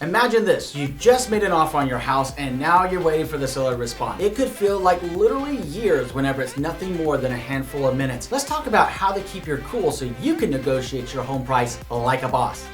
Imagine this, you just made an offer on your house and now you're waiting for the seller to respond. It could feel like literally years whenever it's nothing more than a handful of minutes. Let's talk about how to keep your cool so you can negotiate your home price like a boss.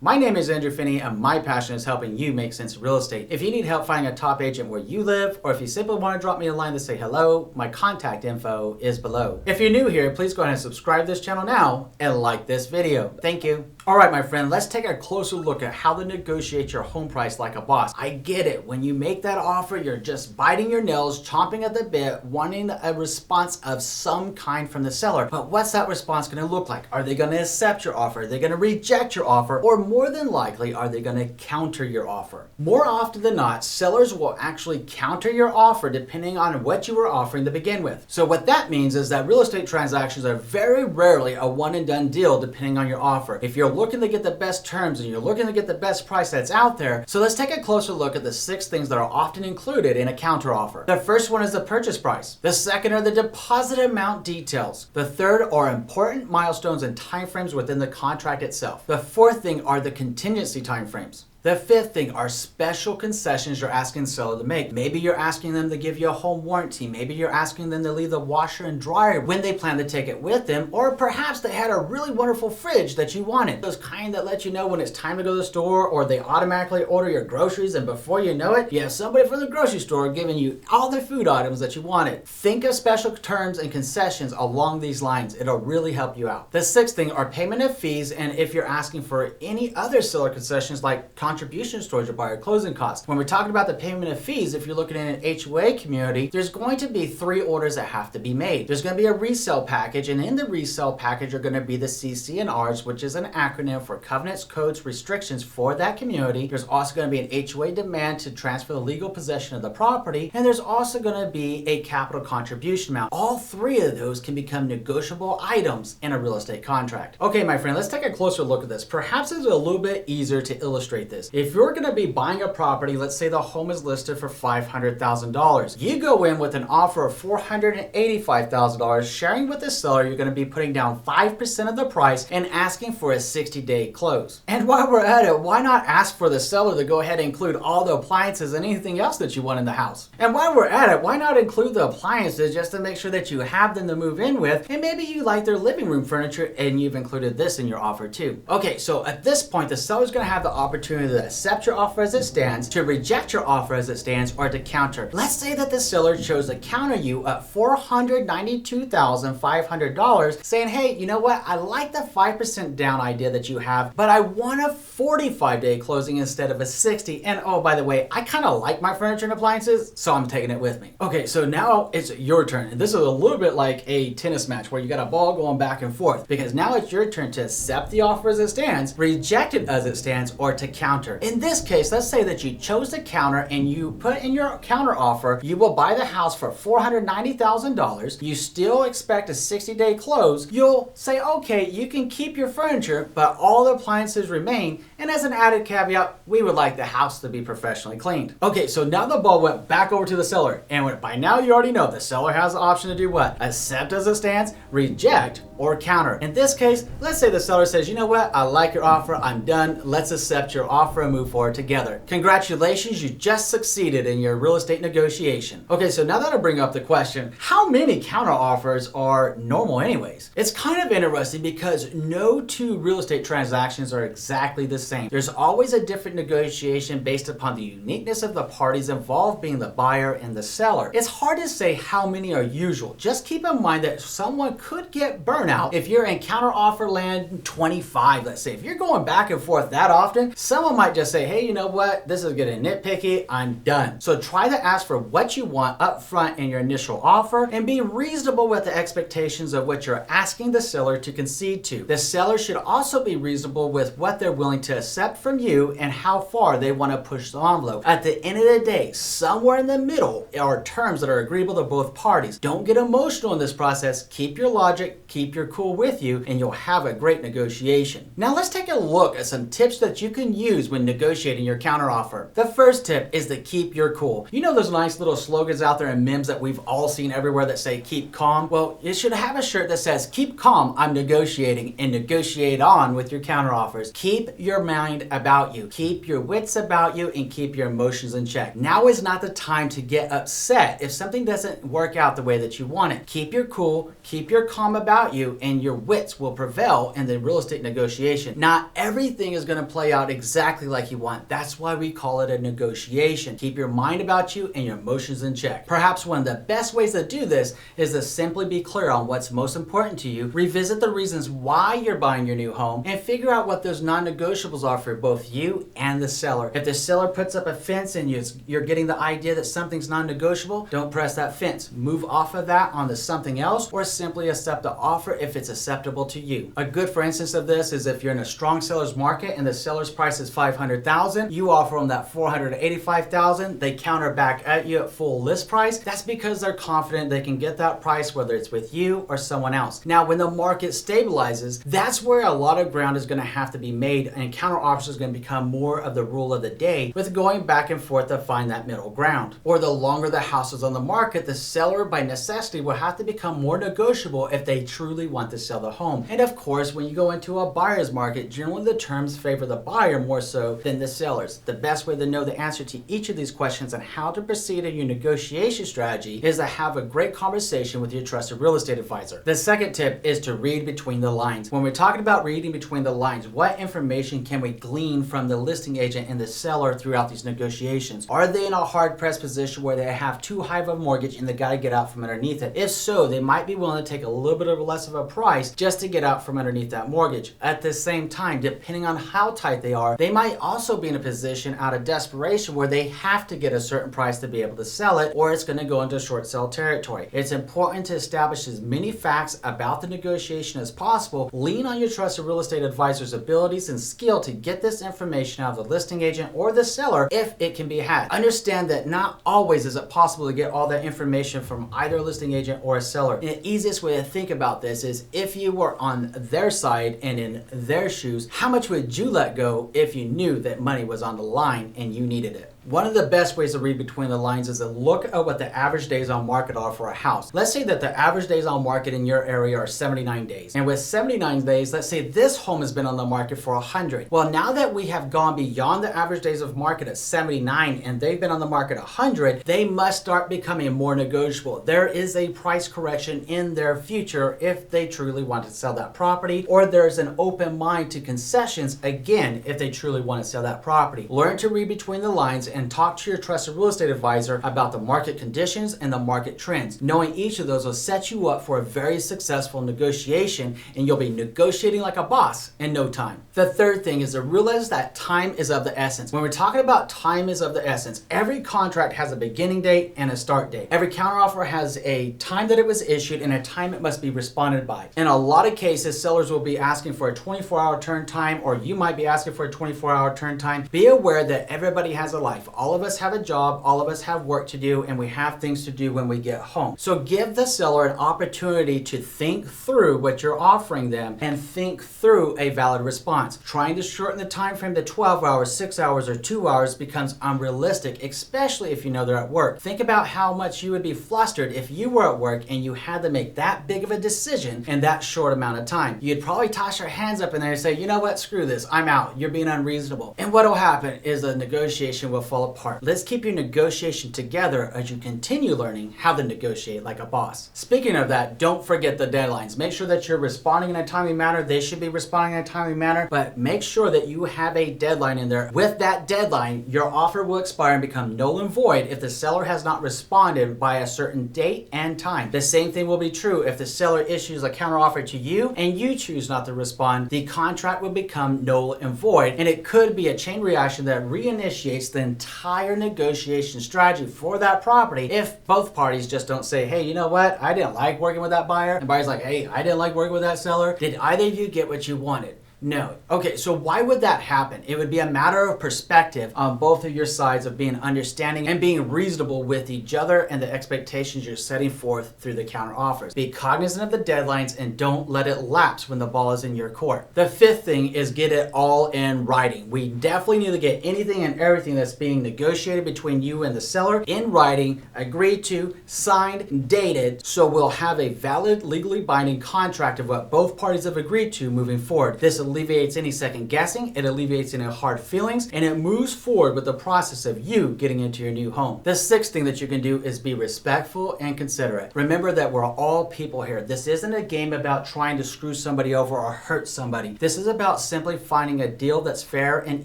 My name is Andrew Finney and my passion is helping you make sense of real estate. If you need help finding a top agent where you live, or if you simply want to drop me a line to say hello, my contact info is below. If you're new here, please go ahead and subscribe to this channel now and like this video. Thank you. All right, my friend, let's take a closer look at how to negotiate your home price like a boss. I get it. When you make that offer, you're just biting your nails, chomping at the bit, wanting a response of some kind from the seller. But what's that response going to look like? Are they going to accept your offer? Are they going to reject your offer? Or more than likely, are they going to counter your offer? More often than not, sellers will actually counter your offer depending on what you were offering to begin with. So what that means is that real estate transactions are very rarely a one and done deal depending on your offer. If you're looking to get the best terms and you're looking to get the best price that's out there, so let's take a closer look at the 6 things that are often included in a counter offer. The first one is the purchase price. The second are the deposit amount details. The third are important milestones and timeframes within the contract itself. The fourth thing are the contingency timeframes. The fifth thing are special concessions you're asking the seller to make. Maybe you're asking them to give you a home warranty. Maybe you're asking them to leave the washer and dryer when they plan to take it with them. Or perhaps they had a really wonderful fridge that you wanted. Those kind that let you know when it's time to go to the store, or they automatically order your groceries and before you know it, you have somebody from the grocery store giving you all the food items that you wanted. Think of special terms and concessions along these lines. It'll really help you out. The sixth thing are payment of fees, and if you're asking for any other seller concessions like contribution storage or buyer closing costs. When we're talking about the payment of fees, if you're looking at an HOA community, there's going to be 3 orders that have to be made. There's going to be a resale package, and in the resale package are going to be the CC&Rs, which is an acronym for covenants, codes, restrictions for that community. There's also going to be an HOA demand to transfer the legal possession of the property, and there's also going to be a capital contribution amount. All 3 of those can become negotiable items in a real estate contract. Okay, my friend, let's take a closer look at this. Perhaps it's a little bit easier to illustrate this. If you're going to be buying a property, let's say the home is listed for $500,000. You go in with an offer of $485,000, sharing with the seller you're going to be putting down 5% of the price and asking for a 60-day close. And while we're at it, why not ask for the seller to go ahead and include all the appliances and anything else that you want in the house? And while we're at it, why not include the appliances just to make sure that you have them to move in with, and maybe you like their living room furniture and you've included this in your offer too. Okay, so at this point, the seller's going to have the opportunity to accept your offer as it stands, to reject your offer as it stands, or to counter. Let's say that the seller chose to counter you at $492,500, saying, hey, you know what? I like the 5% down idea that you have, but I want a 45-day closing instead of a 60. And oh, by the way, I kind of like my furniture and appliances, so I'm taking it with me. Okay, so now it's your turn. And this is a little bit like a tennis match where you got a ball going back and forth, because now it's your turn to accept the offer as it stands, reject it as it stands, or to counter. In this case, let's say that you chose to counter and you put in your counter offer, you will buy the house for $490,000. You still expect a 60-day close. You'll say, okay, you can keep your furniture, but all the appliances remain. And as an added caveat, we would like the house to be professionally cleaned. Okay, so now the ball went back over to the seller. And by now you already know the seller has the option to do what? Accept as it stands, reject, or counter. In this case, let's say the seller says, you know what? I like your offer. I'm done. Let's accept your offer and move forward together. Congratulations, you just succeeded in your real estate negotiation. Okay, so now that I bring up the question, how many counter offers are normal anyways? It's kind of interesting because no 2 real estate transactions are exactly the same. There's always a different negotiation based upon the uniqueness of the parties involved, being the buyer and the seller. It's hard to say how many are usual. Just keep in mind that someone could get burnout if you're in counter offer land 25, let's say. If you're going back and forth that often, someone might just say, hey, you know what? This is getting nitpicky. I'm done. So try to ask for what you want up front in your initial offer and be reasonable with the expectations of what you're asking the seller to concede to. The seller should also be reasonable with what they're willing to accept from you and how far they want to push the envelope. At the end of the day, somewhere in the middle are terms that are agreeable to both parties. Don't get emotional in this process. Keep your logic, keep keep your cool with you and you'll have a great negotiation. Now let's take a look at some tips that you can use when negotiating your counteroffer. The first tip is to keep your cool. You know those nice little slogans out there and memes that we've all seen everywhere that say keep calm? Well, you should have a shirt that says keep calm, I'm negotiating, and negotiate on with your counteroffers. Keep your mind about you, keep your wits about you, and keep your emotions in check. Now is not the time to get upset if something doesn't work out the way that you want it. Keep your cool, keep your calm about you, and your wits will prevail in the real estate negotiation. Not everything is going to play out exactly like you want. That's why we call it a negotiation. Keep your mind about you and your emotions in check. Perhaps one of the best ways to do this is to simply be clear on what's most important to you, revisit the reasons why you're buying your new home, and figure out what those non-negotiables are for both you and the seller. If the seller puts up a fence and you're getting the idea that something's non-negotiable, don't press that fence. Move off of that onto something else, or simply accept the offer if it's acceptable to you. A good for instance of this is if you're in a strong seller's market and the seller's price is $500,000, you offer them that $485,000, they counter back at you at full list price. That's because they're confident they can get that price whether it's with you or someone else. Now when the market stabilizes, that's where a lot of ground is going to have to be made, and counter offers is going to become more of the rule of the day, with going back and forth to find that middle ground. Or the longer the house is on the market, the seller by necessity will have to become more negotiable if they truly want to sell the home. And of course, when you go into a buyer's market, generally the terms favor the buyer more so than the sellers. The best way to know the answer to each of these questions and how to proceed in your negotiation strategy is to have a great conversation with your trusted real estate advisor. The second tip is to read between the lines. When we're talking about reading between the lines, what information can we glean from the listing agent and the seller throughout these negotiations? Are they in a hard-pressed position where they have too high of a mortgage and they got to get out from underneath it? If so, they might be willing to take a little bit of less of a price just to get out from underneath that mortgage. At the same time, depending on how tight they are, they might also be in a position out of desperation where they have to get a certain price to be able to sell it, or it's going to go into short sale territory. It's important to establish as many facts about the negotiation as possible. Lean on your trusted real estate advisor's abilities and skill to get this information out of the listing agent or the seller if it can be had. Understand that not always is it possible to get all that information from either a listing agent or a seller. And the easiest way to think about this is if you were on their side and in their shoes, how much would you let go if you knew that money was on the line and you needed it? One of the best ways to read between the lines is to look at what the average days on market are for a house. Let's say that the average days on market in your area are 79 days. And with 79 days, let's say this home has been on the market for 100. Well, now that we have gone beyond the average days of market at 79 and they've been on the market 100, they must start becoming more negotiable. There is a price correction in their future if they truly want to sell that property, or there's an open mind to concessions, again, if they truly want to sell that property. Learn to read between the lines and talk to your trusted real estate advisor about the market conditions and the market trends. Knowing each of those will set you up for a very successful negotiation, and you'll be negotiating like a boss in no time. The third thing is to realize that time is of the essence. When we're talking about time is of the essence, every contract has a beginning date and a start date. Every counteroffer has a time that it was issued and a time it must be responded by. In a lot of cases, sellers will be asking for a 24-hour turn time, or you might be asking for a 24-hour turn time. Be aware that everybody has a life. All of us have a job, all of us have work to do, and we have things to do when we get home. So give the seller an opportunity to think through what you're offering them and think through a valid response. Trying to shorten the time frame to 12 hours, 6 hours, or 2 hours becomes unrealistic, especially if you know they're at work. Think about how much you would be flustered if you were at work and you had to make that big of a decision in that short amount of time. You'd probably toss your hands up in there and say, you know what, screw this, I'm out, you're being unreasonable. And what will happen is the negotiation will fall apart. Let's keep your negotiation together as you continue learning how to negotiate like a boss. Speaking of that, don't forget the deadlines. Make sure that you're responding in a timely manner. They should be responding in a timely manner, but make sure that you have a deadline in there. With that deadline, your offer will expire and become null and void if the seller has not responded by a certain date and time. The same thing will be true if the seller issues a counteroffer to you and you choose not to respond. The contract will become null and void, and it could be a chain reaction that reinitiates the entire negotiation strategy for that property if both parties just don't say, hey, you know what, I didn't like working with that buyer, and buyer's like, hey, I didn't like working with that seller. Did either of you get what you wanted? No. Okay, so why would that happen? It would be a matter of perspective on both of your sides of being understanding and being reasonable with each other and the expectations you're setting forth through the counter offers. Be cognizant of the deadlines and don't let it lapse when the ball is in your court. The fifth thing is get it all in writing. We definitely need to get anything and everything that's being negotiated between you and the seller in writing, agreed to, signed, dated, so we'll have a valid, legally binding contract of what both parties have agreed to moving forward. This alleviates any second guessing, it alleviates any hard feelings, and it moves forward with the process of you getting into your new home. The sixth thing that you can do is be respectful and considerate. Remember that we're all people here. This isn't a game about trying to screw somebody over or hurt somebody. This is about simply finding a deal that's fair and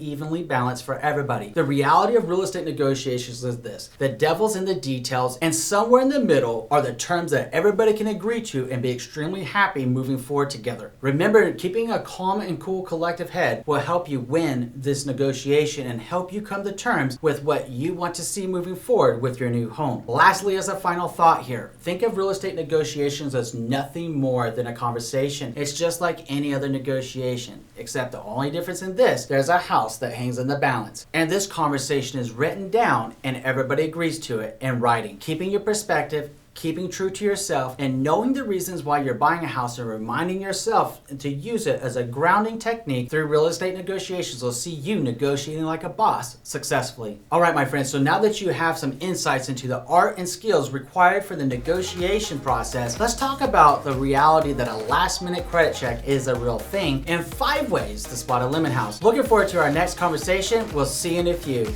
evenly balanced for everybody. The reality of real estate negotiations is this: the devil's in the details, and somewhere in the middle are the terms that everybody can agree to and be extremely happy moving forward together. Remember, keeping a calm and cool collective head will help you win this negotiation and help you come to terms with what you want to see moving forward with your new home. Lastly, as a final thought here, think of real estate negotiations as nothing more than a conversation. It's just like any other negotiation, except the only difference in this, there's a house that hangs in the balance. And this conversation is written down and everybody agrees to it in writing. Keeping your perspective, keeping true to yourself, and knowing the reasons why you're buying a house and reminding yourself to use it as a grounding technique through real estate negotiations will see you negotiating like a boss successfully. All right, my friends, so now that you have some insights into the art and skills required for the negotiation process, let's talk about the reality that a last-minute credit check is a real thing and 5 ways to spot a lemon house. Looking forward to our next conversation. We'll see you in a few.